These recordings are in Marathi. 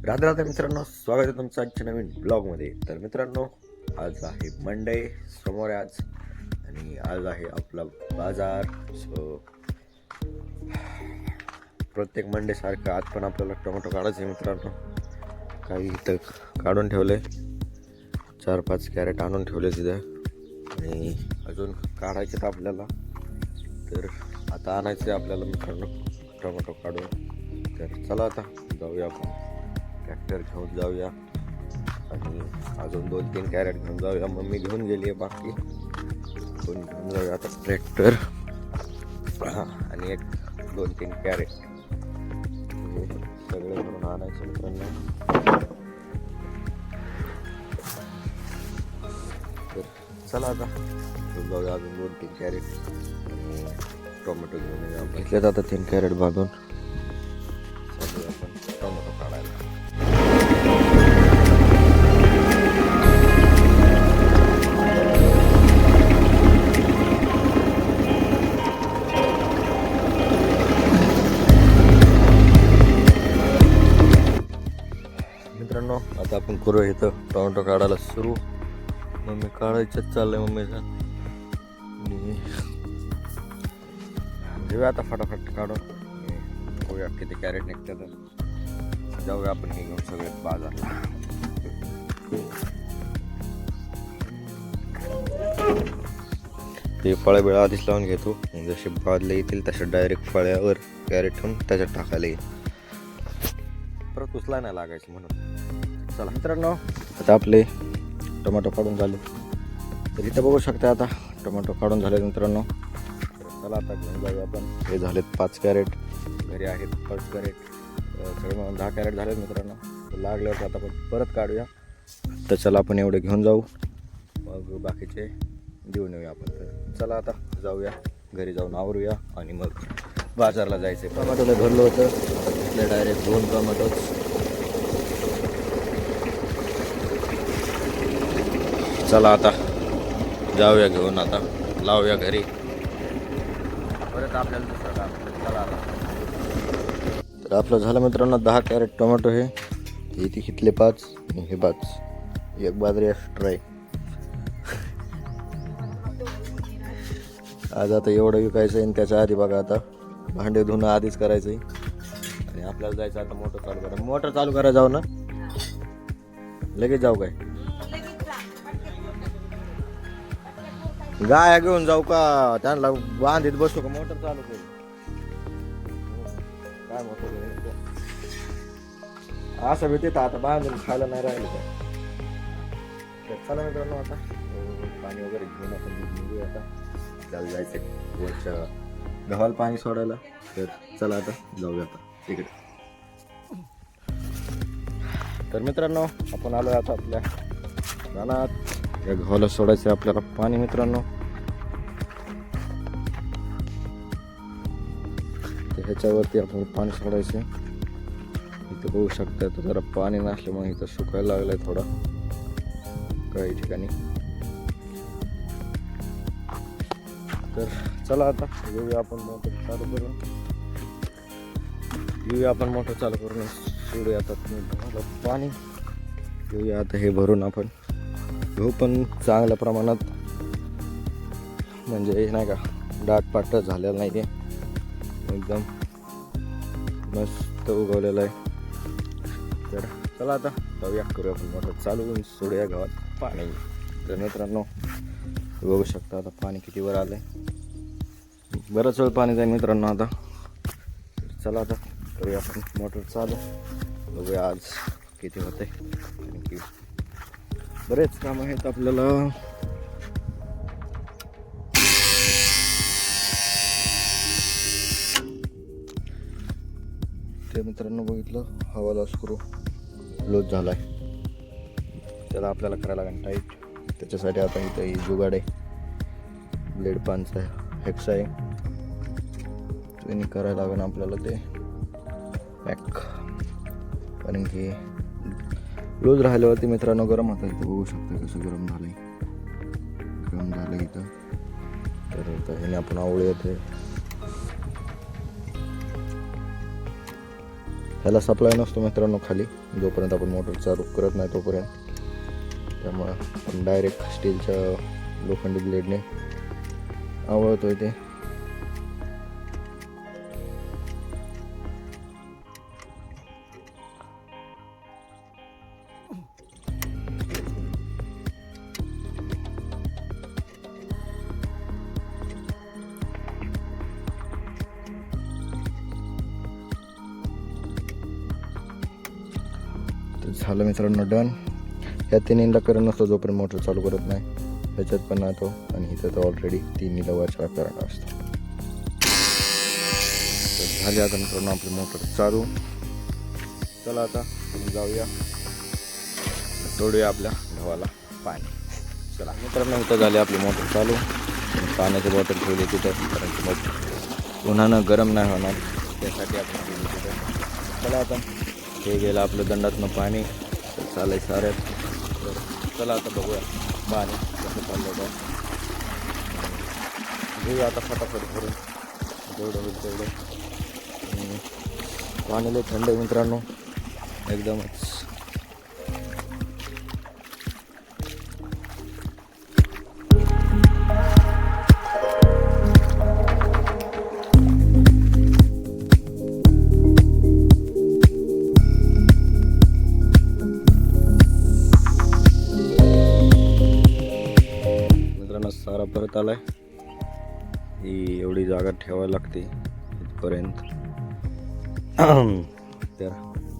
राधे राधे मित्रांनो, स्वागत आहे तुमचं आजच्या नवीन ब्लॉगमध्ये. तर मित्रांनो, आज आहे मंडे, समोर आहे आज, आणि आज आहे आपला बाजार. सो प्रत्येक मंडे सारखं आज पण आपल्याला टोमॅटो काढायचे मित्रांनो. काही इथं काढून ठेवले, 4-5 कॅरेट आणून ठेवले तिथे, आणि अजून काढायचे आपल्याला. तर आता आणायचे आपल्याला मित्रांनो टोमॅटो काढून. तर चला आता जाऊया आपण, ट्रॅक्टर घेऊन जाऊया आणि अजून 2-3 कॅरेट घेऊन जाऊया. मम्मी घेऊन गेली आहे, बाकी घेऊन जाऊया आता ट्रॅक्टर आणि 2-3 कॅरेट सगळे म्हणून आणायचे मित्रांनो. तर चला आता घेऊन जाऊया अजून 2-3 कॅरेट आणि टोमॅटो घेऊन येऊया. घेतले आता 3 कॅरेट बांधून आपण टोमॅटो काढायला. मित्रांनो, आता आपण करू इथं टोमॅटो काढायला सुरू. मम्मी काढायचं चाललंय मम्मीचं, आणि घेऊया आता फटाफट काढून. बघूया किती कॅरेट निघते, तर जाऊया आपण हे घेऊन सगळे बाजारला. हे फळ्या बिळा आधीच लावून घेतो, जसे बादले येतील तसे डायरेक्ट फळ्यावर कॅरेट ठेवून त्याच्यात टाकायला येईल, परत उचला नाही लागायचं म्हणून. चला मित्रांनो, आता आपले टोमॅटो काढून झाले. तर इथं बघू शकता आता टोमॅटो काढून झाले मित्रांनो. तर चला आता घेऊन जाऊया आपण. हे झालेत 5 कॅरेट, घरी आहेत 5 कॅरेट, सगळे म्हणून 10 कॅरेट झालेत मित्रांनो. लागल्यावर आता आपण परत काढूया. तर चला आपण एवढे घेऊन जाऊ, मग बाकीचे घेऊन येऊया आपण. तर चला आता जाऊया, घरी जाऊन आवरूया आणि मग बाजारला जायचं. टोमॅटोला भरलं होतं, आता घेतलं डायरेक्ट 2 टोमॅटोच. चला आता जाऊया घेऊन, आता लावूया घरी, परत आपल्याला दुसरं काम. चला आता. तर आपलं झालं मित्रांनो 10 कॅरेट टोमॅटो. हे इथे घेतले 5 आणि हे 5, एक बाजरी एक्स्ट्रा आहे. आज आता एवढं विकायचं आहे, आणि त्याच्या आधी बघा आता भांडे धुणं आधीच करायचं आहे, आणि आपल्याला जायचं आता मोटर चालू करा. मोटर चालू करा, जाऊ ना लगेच जाऊ काय? गाया घेऊन जाऊ का? त्यांना बांधीत बसू का? मोटर चालू करू काय? मोटर असं भेटते आता बांधून खायला नाही राहिलं काय? तर चला मित्रांनो, आता पाणी वगैरे घेऊन आपण निघूया. आता त्याला जायचं वरच्या गव्हाला पाणी सोडायला. तर चला आता जाऊया आता तिकडे. तर मित्रांनो, आपण आलो आता आपल्या रानात. या गव्हाला सोडायचं आपल्याला पाणी मित्रांनो. तर ह्याच्यावरती आपण पाणी सोडायचं. इथं बघू शकता, तर जरा पाणी नसल्यामुळे इथं सुकायला लागलंय थोडा काही ठिकाणी. तर चला आता येऊया आपण मोटर चालू करून. सोडूया आता पाणी. येऊया आता हे भरून आपण. गहू पण चांगल्या प्रमाणात, म्हणजे नाही का दाटपाट झालेलं नाही, ते एकदम मस्त उगवलेलं आहे. तर चला आता जाऊया, करूया आपण मोटर चालू, सोडूया गावात पाणी. तर मित्रांनो बघू शकता आता पाणी किती वर आलंय. बराच वेळ पाणी जाईल मित्रांनो आता. तर चला आता करूया आपण मोटर चालू, बघूया आज किती होते. आणखी बरेच काम आहेत आपल्याला. ते मित्रांनो बघितलं, हवाला स्क्रू लूज झालाय, त्याला आपल्याला करायला लागेल टाईट. त्याच्यासाठी आता इथं ही जुगाड आहे, ब्लेड पानचा हेक्सा आहे, त्याने करायला लागेल आपल्याला ते पॅक. कारण की लूज राहिल्यावरती मित्रांनो गरम होतं. इथं बघू शकता कसं गरम झालं इथं. तर आता ह्याने आपण आवळे येते ह्याला सप्लाय नसतो मित्रांनो खाली, जोपर्यंत आपण मोटर चालू करत नाही तोपर्यंत. त्यामुळं आपण डायरेक्ट स्टीलच्या लोखंडी ब्लेडने आवळतोय ते. झालं मित्रांनो डन. ह्या तिन्हीला करंट नसतो जोपर्यंत मोटर चालू करत नाही. ह्याच्यात पण नातो आणि इथं तर ऑलरेडी तिन्हीला वरचा करंट असतो. तर झाले आता मित्रांनो आपली मोटर चालू. चला आता जाऊया, सोडूया आपल्या गव्हाला पाणी. चला मित्रांनो इथं झाली आपली मोटर चालू. पाण्याची बॉटल ठेवली तिथं, कारण की मग उन्हानं गरम नाही होणार त्यासाठी आपण ठेवली तिथं. चला आता हे गेलं आपलं दंडातनं पाणी, तर चालाय साऱ्यात. तर चला आता बघूया पाणी कसं चाललं का. घेऊया आता फटाफट भरून जेवढं होईल तेवढं. पाणी लय थंड आहे मित्रांनो, एकदमच. सारा परत आलाय. ही एवढी जागा ठेवायला लागते इथपर्यंत. तर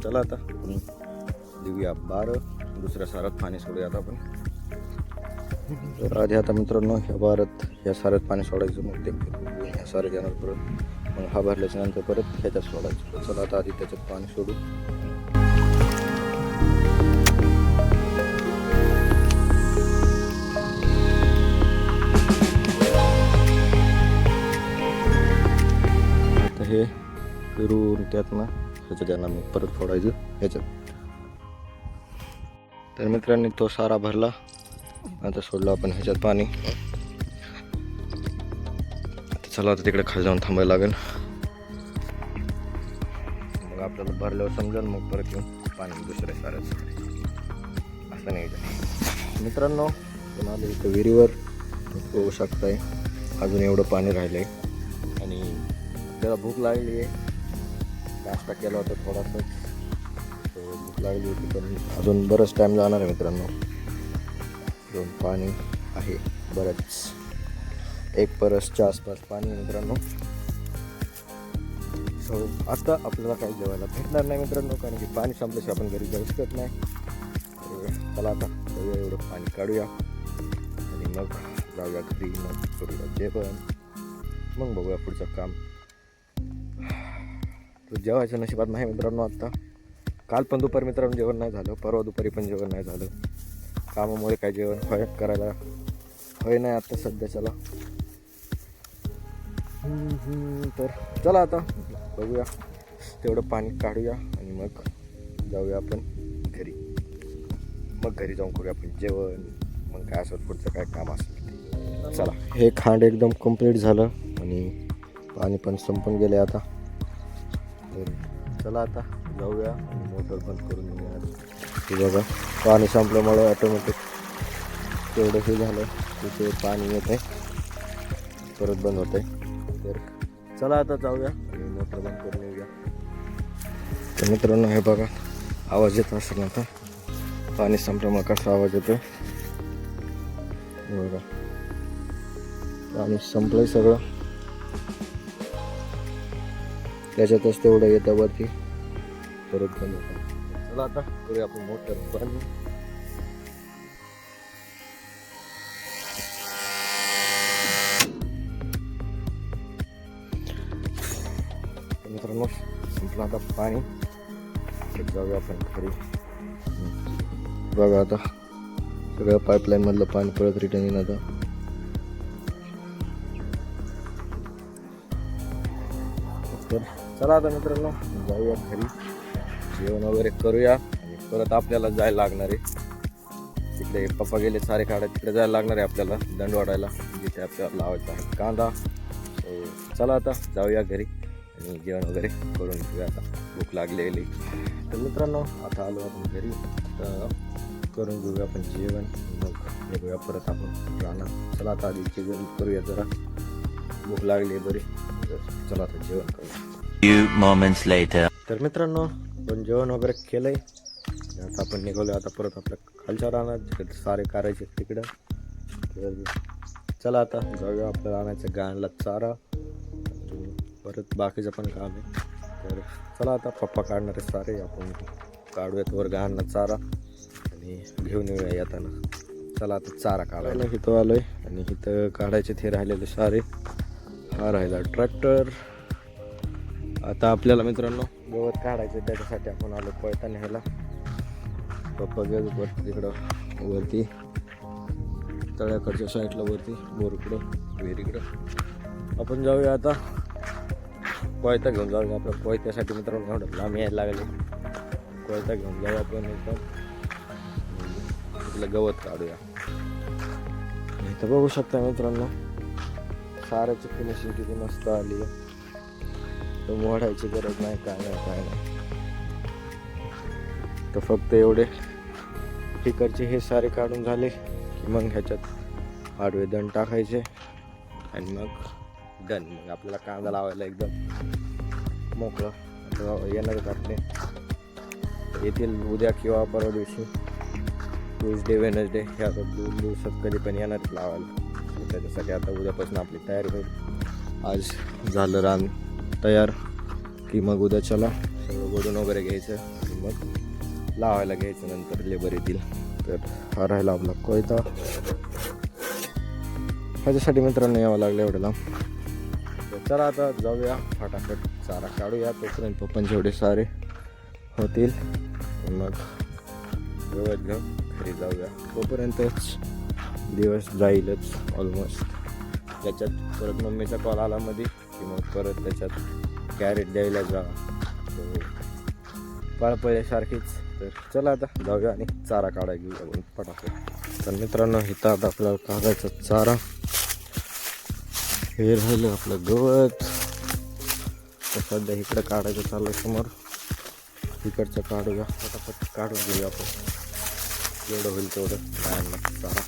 चला आता आपण देऊया 12. दुसऱ्या सारात पाणी सोडूया आता आपण. तर आधी आता मित्रांनो ह्या साऱ्यात पाणी सोडायचं, मग ते ह्या साऱ्यात येणार परत, मग हा भरल्याच्या नंतर परत ह्याच्यात सोडायचं. चला आता आधी त्याच्यात पाणी सोडू. हे फिरून त्यातनं ह्याच्यात यांना मग परत फोडायचं ह्याच्यात. तर मित्रांनी तो सारा भरला. आता सोडलं आपण ह्याच्यात पाणी. चला आता तिकडे खाली जाऊन थांबायला लागेल, मग आपल्याला भरल्यावर समजेल, मग परत येऊन पाणी दुसऱ्या साऱ्यात सोडायचं. असं नाही मित्रांनो. तुम्हाला इथं विहिरीवर बघू शकताय अजून एवढं पाणी राहिलंय आणि त्याला भूक लागली आहे. नाश्ता केला होता थोडासा, भूक लागली होती, पण अजून बरंच टाईम जाणार आहे मित्रांनो. दोन पाणी आहे बरंच, 1 परसच्या आसपास पाणी आहे मित्रांनो. सो आता आपल्याला काही जेवायला भेटणार नाही मित्रांनो, कारण की पाणी संपल्याशिवाय आपण घरी जाऊ शकत नाही. चला आता एवढं पाणी काढूया आणि मग जाऊया घरी, मग करूया जेवण, मग बघूया पुढचं काम. तर जेवायचं नशिबात नाही मित्रांनो. आत्ता काल पण दुपारी मित्रांनो जेवण नाही झालं, परवा दुपारी पण जेवण नाही झालं. कामामुळे काय जेवण करायला होय नाही आत्ता सध्याच्याला. तर चला आता बघूया, तेवढं पाणी काढूया आणि मग जाऊया आपण घरी. मग घरी जाऊन करूया आपण जेवण, मग काय असं पुढचं काय काम असेल. चला हे खांड एकदम कंप्लीट झालं आणि पाणी पण संपून गेले आता. तर चला आता जाऊया आणि मोटर बंद करून येऊया. ते बघा पाणी संपल्यामुळं ऑटोमॅटिक तेवढं हे झालं की ते पाणी येत आहे, परत बंद होत आहे. तर चला आता जाऊया आणि मोटर बंद करून येऊया. तर मित्रांनो हे बघा आवाज येत असेल आता, पाणी संपल्यामुळे कसा आवाज येतो बघा. पाणी संपलंय सगळं, त्याच्यातच तेवढं येतं वरती, परत बंद होतं. चला आता करूया आपण मोटर बंद. मित्रांनो संपलं आता पाणी, तर जाऊया आपण घरी. बघा आता सगळं पाईपलाईन मधलं पाणी परत रिटर्न येईल आता. तर चला आता मित्रांनो जाऊया घरी, जेवण वगैरे करूया आणि परत आपल्याला जायला लागणार आहे तिकडे. पप्पा गेले सारे काढा, तिकडे जायला लागणार आहे आपल्याला दंडवाडायला, जिथे आपल्याला लावायचा आहे कांदा. चला आता जाऊया घरी आणि जेवण वगैरे करून घेऊया आता. भूक लागलेली. तर मित्रांनो आता आलो आपण घरी, तर करून घेऊया आपण जेवण, मग निघूया परत आपण राहणार. चला आता आधी जेवण करूया, जरा भूक लागली बरी. तर चला आता जेवण करूया. Few moments later. तर मित्रांनो आपण जेवण वगैरे केलंय. आता आपण निघालो आता परत आपल्या खालच्या रानात, जिकडे सारे करायचे तिकडं. तर चला आता जाऊया आपल्या रानाच्या गायला चारा, परत बाकीचं पण काम आहे. तर चला आता पप्पा काढणारे सारे, आपण काढूयात वर गायला चारा आणि घेऊन येऊया येताना. चला आता चारा काढायला इथं आलोय आणि इथं काढायचे ते राहिलेले सारे. हा राहिला ट्रॅक्टर. आता आपल्याला मित्रांनो गवत काढायचं, त्याच्यासाठी आपण आलो पळता न्यायला. पप्पा गेलो वरती, तिकडं वरती तळ्याकडच्या साईडला वरती बोरकडं विहिरीकडं. आपण जाऊया आता कोयता घेऊन जाऊया. आपल्या कोयत्यासाठी मित्रांनो एवढं लांब यायला लागले. कोयता घेऊन जाऊ आपण एकदम तिथलं गवत काढूया. इथं बघू शकता मित्रांनो साऱ्याची फिनिशिंग किती मस्त आली आहे. तर मोडायची गरज नाही, काय नाही. तर फक्त एवढे तिकडचे हे सारे काढून झाले की मग ह्याच्यात आडवे दण टाकायचे आणि मग डन. मग आपल्याला कांदा लावायला एकदम मोकळं. येणारच आपले येतील उद्या किंवा परवा दिवशी, ट्यूजडे वेनसडे ह्या 2 दिवसात कधी पण येणारच लावायला. त्याच्यासाठी आता उद्यापासून आपली तयारी होईल. आज झालं रान तयार की मग उद्या चला सगळं गोडून वगैरे घ्यायचं आणि मग लावायला घ्यायचं, नंतर लेबर येतील. तर हा राहिला आपला कोयता. ह्याच्यासाठी मित्रांनो यावं लागलं एवढं लांब. तर चला आता जाऊया फटाफट चारा काढूया, तोपर्यंत पप्पांचे एवढे सारे होतील. मग गवत घेऊन घरी जाऊया. तोपर्यंतच दिवस जाईलच ऑलमोस्ट. त्याच्यात परत मम्मीचा कॉल आला मध्ये की मग परत त्याच्यात कॅरेट द्यायला जा, पळपळ्यासारखीच. तर चला आता जाऊया आणि चारा काढायला घेऊया आपण फटाफट. तर मित्रांनो इथं आता आपल्याला काढायचा चारा. हे राहिलं आपलं गवत. तर सध्या इकडं काढायचं चाललं समोर, इकडचं काढूया फटाफट, काढून घेऊया आपण जेवढं होईल तेवढं गायांना चारा.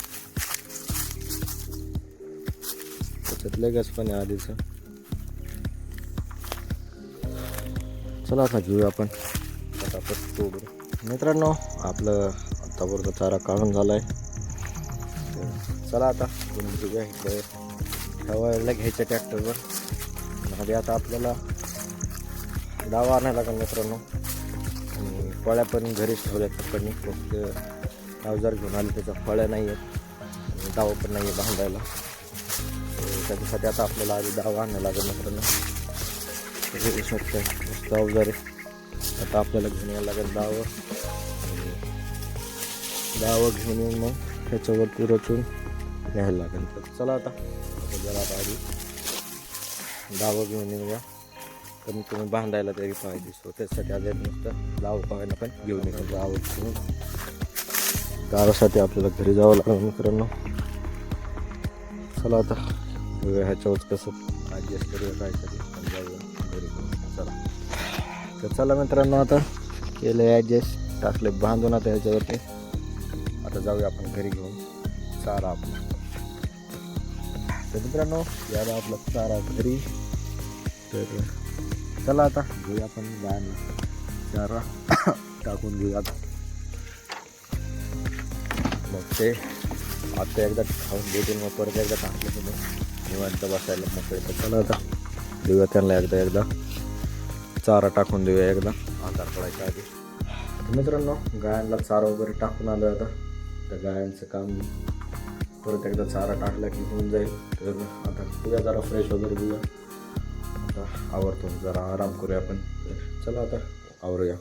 त्याच्यात लगेच पण आहे आधीचं. चला आता घेऊया आपण फटाफट तोडून. मित्रांनो आपलं आतापर्यंत चारा काढून झाला आहे. चला आता तुम्ही घेऊया इकडे ठेवायला घ्यायच्या ट्रॅक्टरवर. आधी आता आपल्याला डावा आणायला लागेल मित्रांनो. आणि फळ्या पण घरीच ठेवल्या पप्पांनी, फक्त अवजार घेऊन आले, त्याच्या फळ्या नाही आहेत आणि डावा पण नाही आहे बांधायला. त्याच्यासाठी आता आपल्याला आधी डावा आणायला लागेल मित्रांनो. मस्त अवजार आहे. आता आपल्याला घेऊन यायला लागेल डावं. डावं घेऊन येऊन मग त्याच्यावरती रचून घ्यायला लागेल. तर चला आता जरा आता आधी डावं घेऊन येऊया. कमीत कमी बांधायला तरी पाहिजे. सो त्याच्यासाठी आधी नुसतं डावं पाहायला पण घेऊन येतो. डावं घेऊन डावासाठी आपल्याला घरी जावं लागेल मित्रांनो. चला आता ह्याच्यावर कसं ॲडजस्ट करूया काय तरी जाऊया घरी. चला तर चला मित्रांनो आता केलं ॲडजस्ट, टाकले बांधून आता ह्याच्यावरती. आता जाऊया आपण घरी घेऊन चारा आपला. तर मित्रांनो याला आपला चारा घरी. तर चला आता घेऊया आपण गायांना चारा टाकून घेऊया. मग ते आता एकदा खाऊन घेतील, मग परत एकदा टाकलं तुम्ही निवांत बसायला मोकळे. तर चला आता देऊया त्यांना एकदा चारा टाकून देऊया एकदा अंधार पडायच्या आधी. तर मित्रांनो गायांना चारा वगैरे टाकून आलं. आता त्या गायांचं काम परत एकदा चारा टाकला की होऊन जाईल. तर आता उद्या जरा फ्रेश वगैरे घेऊया. आता आवरतो, जरा आराम करूया आपण. तर चला आता आवरूया.